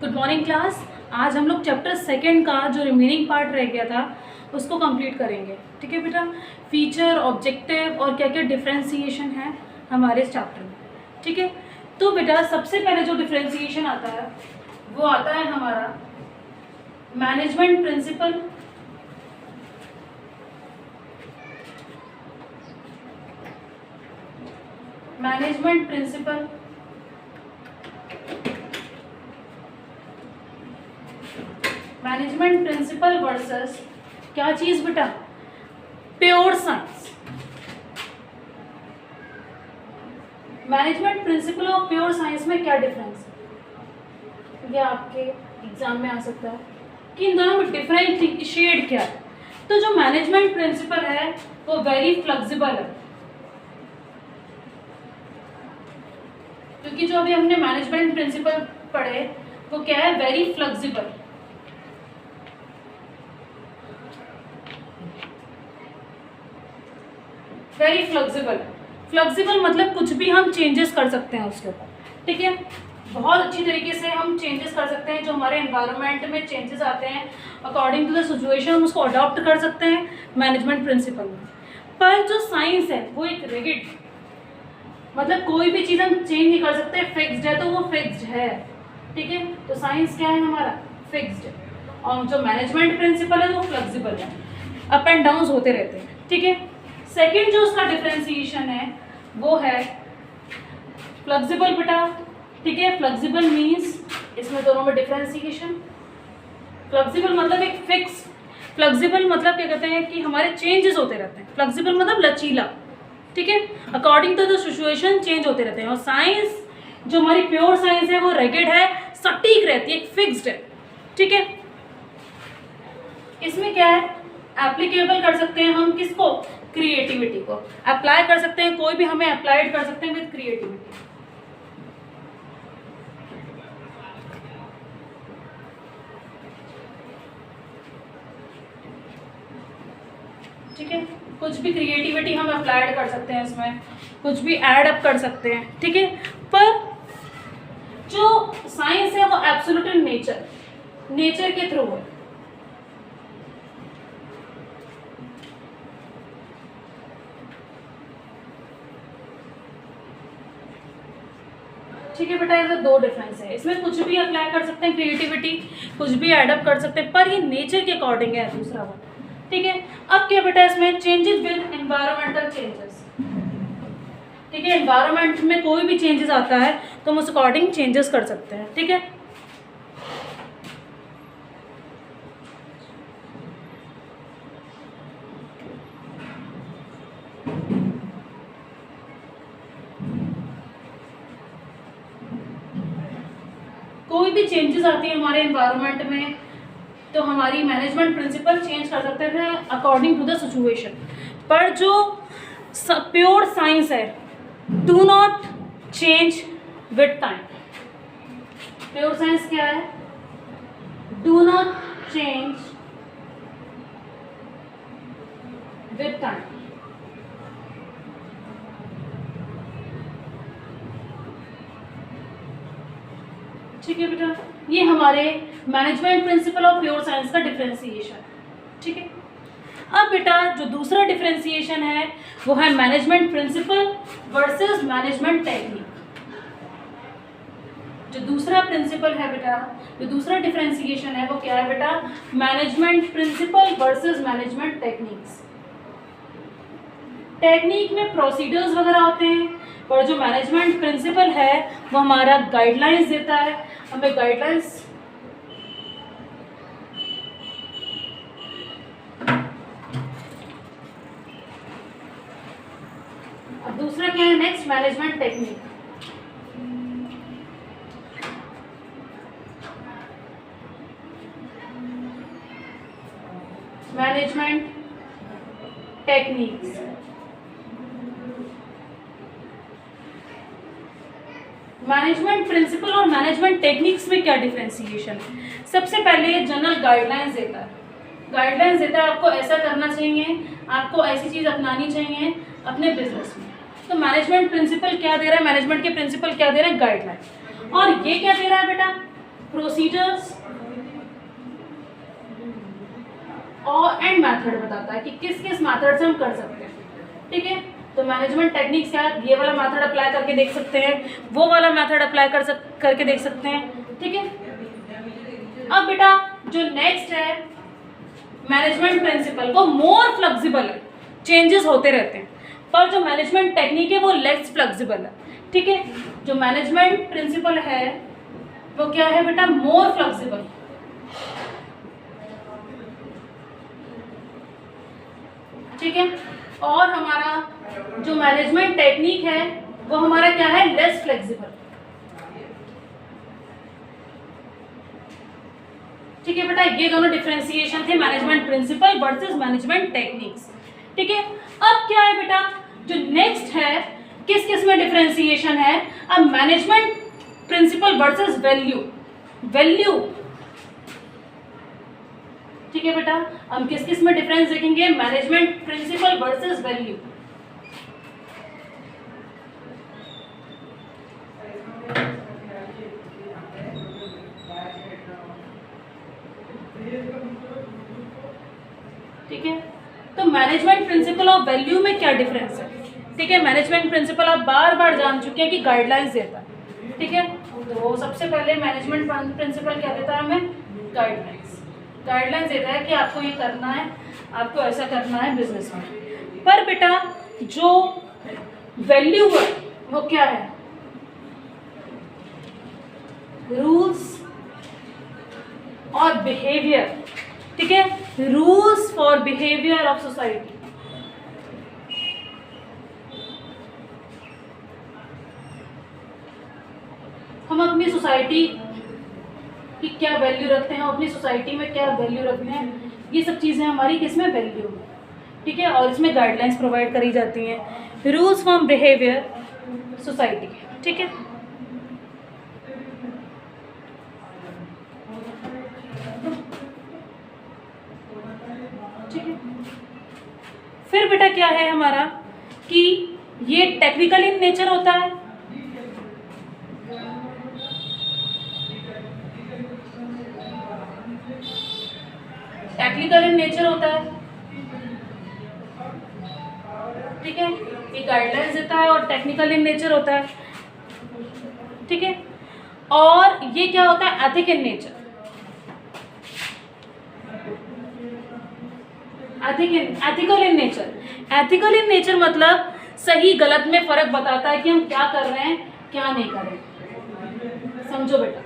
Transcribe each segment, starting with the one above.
Good morning class. आज हम लोग चैप्टर सेकंड का जो रिमेनिंग पार्ट रह गया था उसको कंप्लीट करेंगे। ठीक है बेटा, फीचर, ऑब्जेक्टिव और क्या क्या डिफ्रेंसिएशन है हमारे इस चैप्टर में। ठीक है, तो बेटा सबसे पहले जो डिफ्रेंसिएशन आता है वो आता है हमारा management principle management principle versus क्या चीज बेटा, प्योर साइंस। मैनेजमेंट प्रिंसिपल और प्योर साइंस में क्या डिफरेंस है, ये आपके एग्जाम में आ सकता है कि इन दोनों में डिफरेंशिएट क्या है। तो जो मैनेजमेंट प्रिंसिपल है वो वेरी फ्लेक्सिबल है, क्योंकि जो अभी हमने मैनेजमेंट प्रिंसिपल पढ़े वो क्या है, वेरी फ्लेक्सिबल। वेरी फ्लेक्सिबल मतलब कुछ भी हम चेंजेस कर सकते हैं उसके ऊपर। ठीक है, बहुत अच्छी तरीके से हम चेंजेस कर सकते हैं। जो हमारे एनवायरनमेंट में चेंजेस आते हैं अकॉर्डिंग टू द सिचुएशन हम उसको अडॉप्ट कर सकते हैं मैनेजमेंट प्रिंसिपल में। पर जो साइंस है वो एक रिगिड, मतलब कोई भी चीज़ हम चेंज नहीं कर सकते, फिक्स्ड है तो वो फिक्स्ड है। ठीक है, तो साइंस क्या है हमारा, फिक्स्ड है, और जो मैनेजमेंट प्रिंसिपल है वो फ्लेक्सिबल है, अप एंड डाउन होते रहते हैं। ठीक है, सेकेंड जो उसका डिफ्रेंसिएशन है वो है फ्लेक्सिबल बेटा। ठीक है, फ्लेक्सिबल मीन्स इसमें दोनों में डिफ्रेंसिएशन। फ्लेक्सिबल मतलब एक फिक्स, फ्लेक्सिबल मतलब क्या कहते हैं कि हमारे चेंजेस होते रहते हैं, फ्लेक्सिबल मतलब लचीला। ठीक है, according to the situation change होते रहते हैं। और साइंस जो हमारी प्योर साइंस है वो रेगिड है, सटीक रहती है, फिक्स्ड है। ठीक है, इसमें क्या है, एप्लीकेबल कर सकते हैं हम किसको, क्रिएटिविटी को अप्लाई कर सकते हैं, कोई भी हमें अप्लाइड कर सकते हैं विद क्रिएटिविटी। ठीक है, कुछ भी क्रिएटिविटी हम अप्लाइड कर सकते हैं, इसमें कुछ भी ऐड अप कर सकते हैं। ठीक है, पर जो साइंस है वो एब्सोल्यूट इन नेचर के थ्रू है। ठीक है बेटा, ऐसे दो डिफरेंस है, इसमें कुछ भी अप्लाई कर सकते हैं क्रिएटिविटी, कुछ भी एडअप कर सकते हैं, पर ये नेचर के अकॉर्डिंग है दूसरा वो। ठीक है, अब क्या बेटा, इसमें चेंजेस विद एनवायरमेंटल चेंजेस। ठीक है, एनवायरमेंट में कोई भी चेंजेस आता है तो हम उस अकॉर्डिंग चेंजेस कर सकते हैं। ठीक है, कोई भी चेंजेस आती है हमारे एनवायरनमेंट में तो हमारी मैनेजमेंट प्रिंसिपल चेंज कर सकते हैं अकॉर्डिंग टू द सिचुएशन। पर जो प्योर साइंस है, do not change with time. Pure science क्या है, do not change with time. ठीक है बेटा, ये हमारे मैनेजमेंट प्रिंसिपल और प्योर साइंस का डिफरेंशिएशन। ठीक है, अब बेटा जो दूसरा डिफरेंशिएशन है वो है management principle versus management technique. जो दूसरा प्रिंसिपल है बेटा, जो दूसरा डिफरेंशिएशन है वो क्या है बेटा, management principle versus management techniques. Technique में प्रोसीजर्स वगैरह होते हैं, और जो मैनेजमेंट प्रिंसिपल है वो हमारा गाइडलाइंस देता है, हमें गाइडलाइंस अब दूसरा क्या है next, management technique. Management techniques, management principle और मैनेजमेंट टेक्निक्स में क्या डिफरेंशिएशन है। सबसे पहले जनरल गाइडलाइंस देता है, गाइडलाइंस देता है आपको ऐसा करना चाहिए, आपको ऐसी चीज़ अपनानी चाहिए अपने बिजनेस में। तो मैनेजमेंट प्रिंसिपल क्या दे रहा है, मैनेजमेंट के प्रिंसिपल क्या दे रहे हैं, गाइडलाइन। और ये क्या दे रहा है बेटा, प्रोसीजर्स और एंड मेथड बताता है कि किस किस मेथड से हम कर सकते हैं। ठीक है, तो मैनेजमेंट टेक्निक्स क्या है, ये वाला मेथड अप्लाई करके देख सकते हैं, वो वाला मेथड अप्लाई करके देख सकते हैं। ठीक है, अब बेटा जो नेक्स्ट है मैनेजमेंट प्रिंसिपल, वो मोर फ्लेक्सिबल है, चेंजेस होते रहते हैं, पर जो मैनेजमेंट टेक्निक है वो लेस फ्लेक्सिबल है। ठीक है, जो मैनेजमेंट प्रिंसिपल है वो क्या है बेटा, मोर फ्लेक्सिबल। ठीक है, और हमारा जो मैनेजमेंट टेक्निक है वो हमारा क्या है, लेस फ्लेक्सिबल। ठीक है बेटा, ये दोनों डिफरेंशिएशन थे management principle versus management techniques. ठीक है, अब क्या है बेटा, जो नेक्स्ट है किस किस में डिफरेंशिएशन है, अब मैनेजमेंट प्रिंसिपल वर्सेस वैल्यू। ठीक है बेटा, हम किस किस में डिफरेंस देखेंगे, मैनेजमेंट प्रिंसिपल वर्सेस वैल्यू। ठीक है, तो मैनेजमेंट प्रिंसिपल और वैल्यू में क्या डिफरेंस है। ठीक है, मैनेजमेंट प्रिंसिपल आप बार बार जान चुके हैं कि गाइडलाइंस देता है। ठीक है, तो सबसे पहले मैनेजमेंट प्रिंसिपल क्या देता है हमें, गाइडलाइंस देता है कि आपको ये करना है, आपको ऐसा करना है बिजनेस में। पर बेटा जो वैल्यू है वो क्या है, रूल्स और बिहेवियर। ठीक है, rules for behaviour of society. हम अपनी सोसाइटी की क्या वैल्यू रखते हैं, अपनी सोसाइटी में क्या वैल्यू रखते हैं, ये सब चीज़ें हमारी किसमें वैल्यू में। ठीक है, और इसमें गाइडलाइंस प्रोवाइड करी जाती हैं, रूल्स फॉर बिहेवियर सोसाइटी। ठीक है, ठीक है, फिर बेटा क्या है हमारा कि ये टेक्निकल इन नेचर होता है। टेक्निकल इन नेचर होता है। ठीक है, ये गाइडलाइंस देता है और टेक्निकल इन नेचर होता है। ठीक है, और ये क्या होता है, ethic in nature. Ethical in nature मतलब सही गलत में फर्क बताता है कि हम क्या कर रहे हैं क्या नहीं कर रहे। समझो बेटा,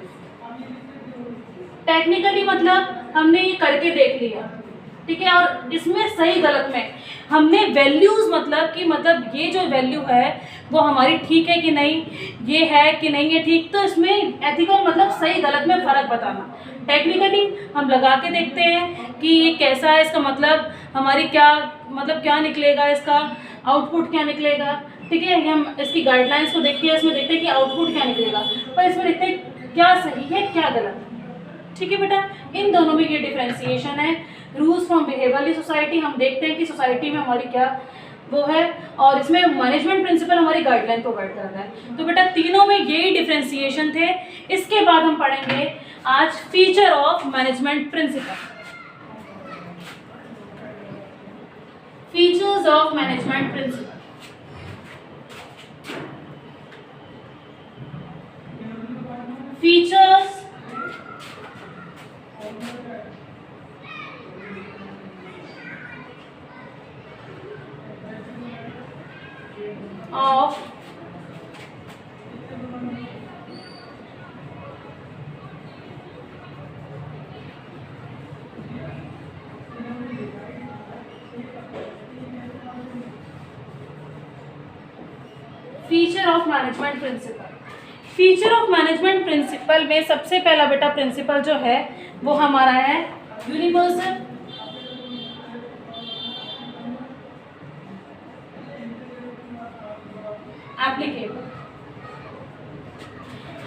टेक्निकली मतलब हमने ये करके देख लिया। ठीक है, और इसमें सही गलत में हमने वैल्यूज मतलब कि मतलब ये जो वैल्यू है वो हमारी ठीक है कि नहीं, ये है कि नहीं है ठीक। तो इसमें एथिकल मतलब सही गलत में फ़र्क बताना। टेक्निकली हम लगा के देखते हैं कि ये कैसा है, इसका मतलब हमारी क्या मतलब क्या निकलेगा, इसका आउटपुट क्या निकलेगा। ठीक है, हम इसकी गाइडलाइंस को देखते हैं, इसमें देखते हैं कि आउटपुट क्या निकलेगा, पर इसमें देखते हैं क्या सही है क्या गलत है। ठीक है बेटा, इन दोनों में ये डिफरेंशिएशन है। रूल्स फ्रॉम बिहेवियरली सोसाइटी, हम देखते हैं कि सोसाइटी में हमारी क्या वो है, और इसमें मैनेजमेंट प्रिंसिपल हमारी गाइडलाइन प्रोवाइड करता है। तो बेटा तीनों में यही डिफरेंशिएशन थे। इसके बाद हम पढ़ेंगे आज feature of management principle. Features of management principle. Features of feature of management principle. Feature of management principle में सबसे पहला बेटा प्रिंसिपल जो है वो हमारा है यूनिवर्सल एप्लीकेबल।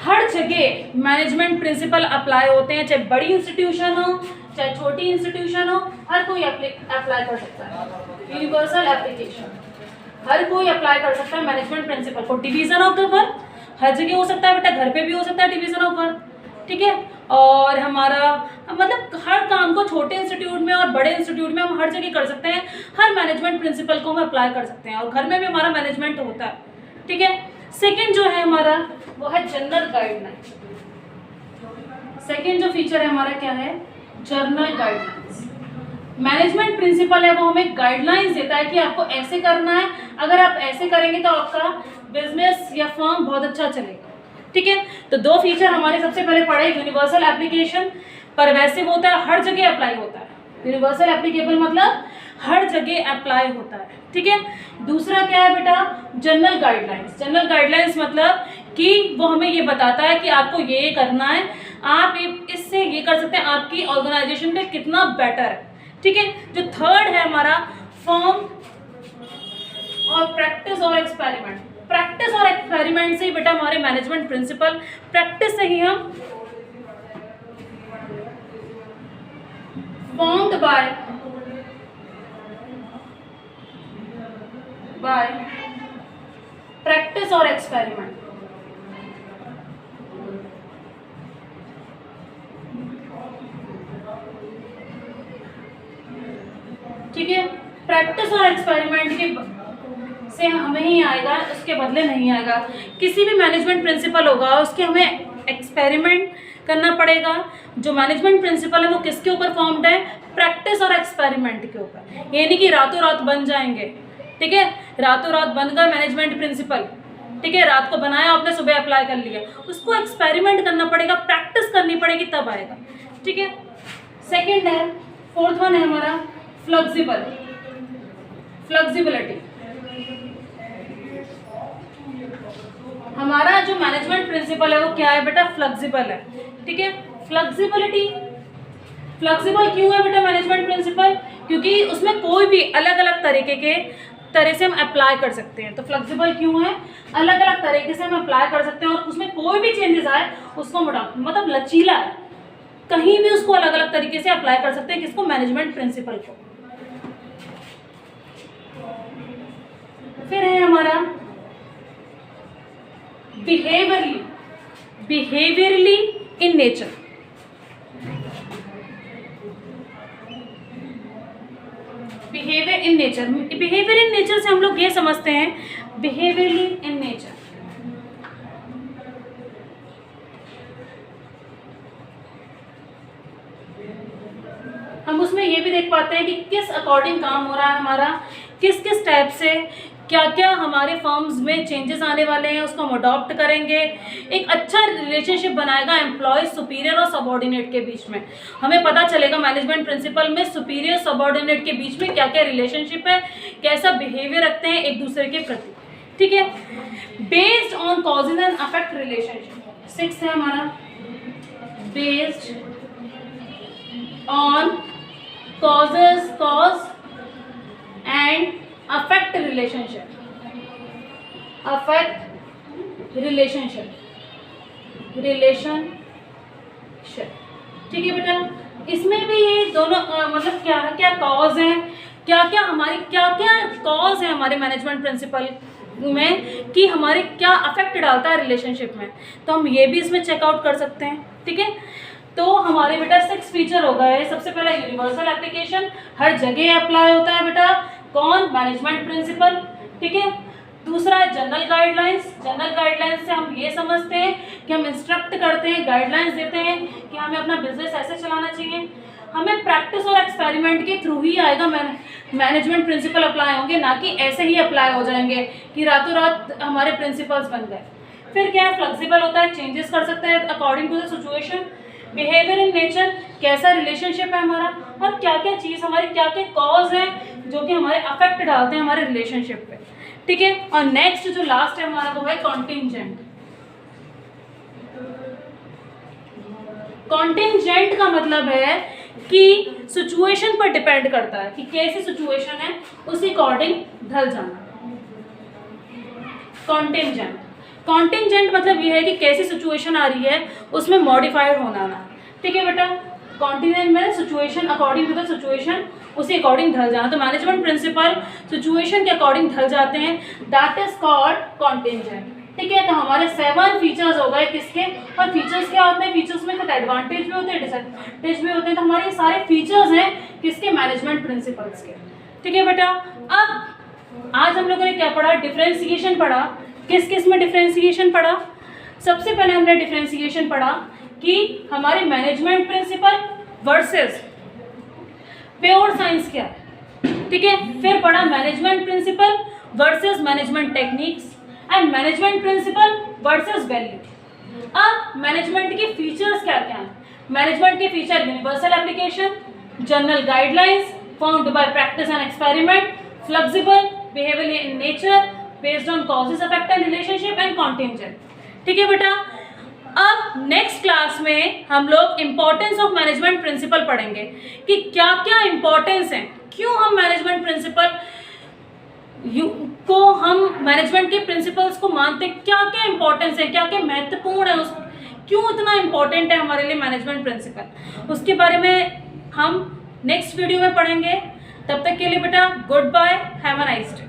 हर जगह मैनेजमेंट प्रिंसिपल अप्लाई होते हैं, चाहे बड़ी इंस्टीट्यूशन हो चाहे छोटी इंस्टीट्यूशन हो, हर कोई अप्लाई कर सकता है। यूनिवर्सल एप्लीकेशन, हर कोई अप्लाई कर सकता है मैनेजमेंट प्रिंसिपल को। डिवीजन ऑफ द वर्क हर जगह हो सकता है बेटा, घर पे भी हो सकता है डिवीजन ऑफ वर्क, ठीक है। और हमारा मतलब हर काम को छोटे इंस्टीट्यूट में और बड़े इंस्टीट्यूट में हम हर जगह कर सकते हैं, हर मैनेजमेंट प्रिंसिपल को हम अप्लाई कर सकते हैं, और घर में भी हमारा मैनेजमेंट होता है, ठीक है। सेकंड जो है हमारा वो है जनरल गाइडलाइन। सेकंड जो फीचर है हमारा क्या है, जनरल गाइडलाइंस। मैनेजमेंट प्रिंसिपल है वो हमें गाइडलाइंस देता है कि आपको ऐसे करना है, अगर आप ऐसे करेंगे तो आपका बिजनेस या फर्म बहुत अच्छा चलेगा, ठीक है। तो दो फीचर हमारे सबसे पहले पढ़े, यूनिवर्सल एप्लीकेशन, परवेसिव होता है, हर जगह अप्लाई होता है। यूनिवर्सल एप्लीकेबल मतलब हर जगह अप्लाई होता है, ठीक है। दूसरा क्या है बेटा, जनरल गाइडलाइंस। जनरल गाइडलाइंस मतलब कि वो हमें ये बताता है कि आपको ये करना है, आप इससे ये कर सकते हैं, आपकी ऑर्गेनाइजेशन में कितना बेटर है, ठीक है। जो थर्ड है हमारा फॉर्म और प्रैक्टिस और एक्सपेरिमेंट। प्रैक्टिस और एक्सपेरिमेंट से ही बेटा हमारे मैनेजमेंट प्रिंसिपल, प्रैक्टिस से ही हम फॉर्म्ड बाय प्रैक्टिस और एक्सपेरिमेंट, ठीक है। प्रैक्टिस और एक्सपेरिमेंट के से हमें ही आएगा, उसके बदले नहीं आएगा। किसी भी मैनेजमेंट प्रिंसिपल होगा उसके हमें एक्सपेरिमेंट करना पड़ेगा। जो मैनेजमेंट प्रिंसिपल है वो किसके ऊपर फॉर्म्ड है, प्रैक्टिस और एक्सपेरिमेंट के ऊपर। ये नहीं कि रातों रात बन जाएंगे, ठीक है। रातों रात बन गया मैनेजमेंट प्रिंसिपल, ठीक है, रात को बनाया आपने, सुबह अप्लाई कर लिया, उसको एक्सपेरिमेंट करना पड़ेगा, प्रैक्टिस करनी पड़ेगी, तब आएगा, ठीक है। सेकेंड है, फोर्थ वन है हमारा फ्लेक्सिबिलिटी। हमारा जो मैनेजमेंट प्रिंसिपल है वो क्या है बेटा, फ्लेक्सिबल है, ठीक है। फ्लेक्सिबिलिटी, फ्लेक्सिबल क्यों है बेटा मैनेजमेंट प्रिंसिपल, क्योंकि उसमें कोई भी अलग अलग तरीके के तरह से हम अप्लाई कर सकते हैं। तो फ्लेक्सिबल क्यों है, अलग अलग तरीके से हम अप्लाई कर सकते हैं, और उसमें कोई भी चेंजेस आए उसको मतलब लचीला है, कहीं भी उसको अलग अलग तरीके से अप्लाई कर सकते हैं। किसको, मैनेजमेंट प्रिंसिपल को। फिर है हमारा behaviourally in nature. Behaviour in nature से हम लोग ये समझते हैं, बिहेवियरली इन नेचर हम उसमें ये भी देख पाते हैं कि किस अकॉर्डिंग काम हो रहा है हमारा, किस किस टाइप से क्या क्या हमारे फर्म्स में चेंजेस आने वाले हैं, उसको हम अडॉप्ट करेंगे। एक अच्छा रिलेशनशिप बनाएगा एम्प्लॉय, सुपीरियर और सबऑर्डिनेट के बीच में। हमें पता चलेगा मैनेजमेंट प्रिंसिपल में सुपीरियर सबऑर्डिनेट के बीच में क्या क्या रिलेशनशिप है, कैसा बिहेवियर रखते हैं एक दूसरे के प्रति, ठीक है। Based on causes and affect relationship. 6 है हमारा based on cause and affect relationship, ठीक है बेटा। इसमें भी ये दोनों मतलब क्या क्या कॉज हैं, क्या क्या कॉज है हमारे मैनेजमेंट प्रिंसिपल में कि हमारे क्या अफेक्ट डालता है रिलेशनशिप में, तो हम ये भी इसमें चेकआउट कर सकते हैं, ठीक है। तो हमारे बेटा 6 फीचर हो गए। सबसे पहला यूनिवर्सल एप्लीकेशन, हर जगह अप्लाई होता है बेटा, कौन, मैनेजमेंट प्रिंसिपल, ठीक है। दूसरा है जनरल गाइडलाइंस। जनरल गाइडलाइंस से हम ये समझते हैं कि हम इंस्ट्रक्ट करते हैं, गाइडलाइंस देते हैं कि हमें अपना बिजनेस ऐसे चलाना चाहिए। हमें प्रैक्टिस और एक्सपेरिमेंट के थ्रू ही आएगा मैनेजमेंट प्रिंसिपल अप्लाई होंगे, ना कि ऐसे ही अप्लाई हो जाएंगे कि रातों रात हमारे प्रिंसिपल्स बन गए। फिर क्या है, फ्लेक्सिबल होता है, चेंजेस कर सकते हैं according to the situation. Behaviour in nature, कैसा रिलेशनशिप है हमारा, और क्या क्या चीज़ हमारे क्या क्या कॉज हैं जो कि हमारे अफेक्ट डालते हैं हमारे रिलेशनशिप पे, ठीक है। और नेक्स्ट जो लास्ट है हमारा वो है कॉन्टिंजेंट। कॉन्टिंजेंट का मतलब है कि सिचुएशन पर डिपेंड करता है कि कैसी सिचुएशन है उसी अकॉर्डिंग ढल जाना। कॉन्टिंजेंट मतलब ये है कि कैसी सिचुएशन आ रही है उसमें मॉडिफाइड होना ना, ठीक है बेटा। कॉन्टिंजेंट में situation, according to the situation उसी अकॉर्डिंग ढल जाना। तो मैनेजमेंट प्रिंसिपल सिचुएशन के अकॉर्डिंग ढल जाते हैं, दैट इज कॉल्ड कॉन्टिंजेंट, ठीक है। तो हमारे 7 फीचर्स हो गए किसके, और फीचर्स क्या होते हैं, फीचर्स में कुछ एडवांटेज भी होते हैं, डिसएडवांटेज भी होते हैं। तो हमारे ये सारे फीचर्स हैं किसके, मैनेजमेंट प्रिंसिपल्स के। ठीक है बेटा, अब आज हम लोगों ने क्या पढ़ा, डिफरेंशिएशन पढ़ा। किस किस में डिफरेंशिएशन पढ़ा, सबसे पहले हमने डिफरेंशिएशन पढ़ा कि हमारे management principle versus pure science क्या है। ठीक है, फिर पढ़ा management principle versus management techniques and management principle versus value. अब मैनेजमेंट के फीचर्स क्या क्या हैं, मैनेजमेंट के feature universal application, general guidelines found by practice and experiment, flexible, behavioural in nature, based on causes, effect and relationship and contingent. ठीक है बेटा, अब नेक्स्ट क्लास में हम लोग इंपॉर्टेंस ऑफ मैनेजमेंट प्रिंसिपल पढ़ेंगे कि क्या क्या इंपॉर्टेंस है, क्यों हम मैनेजमेंट प्रिंसिपल को हम मैनेजमेंट के प्रिंसिपल्स को मानते हैं, क्या क्या इंपॉर्टेंस है, क्या क्या महत्वपूर्ण है, उस क्यों इतना इंपॉर्टेंट है हमारे लिए मैनेजमेंट प्रिंसिपल, उसके बारे में हम नेक्स्ट वीडियो में पढ़ेंगे। तब तक के लिए बेटा goodbye, have a nice day.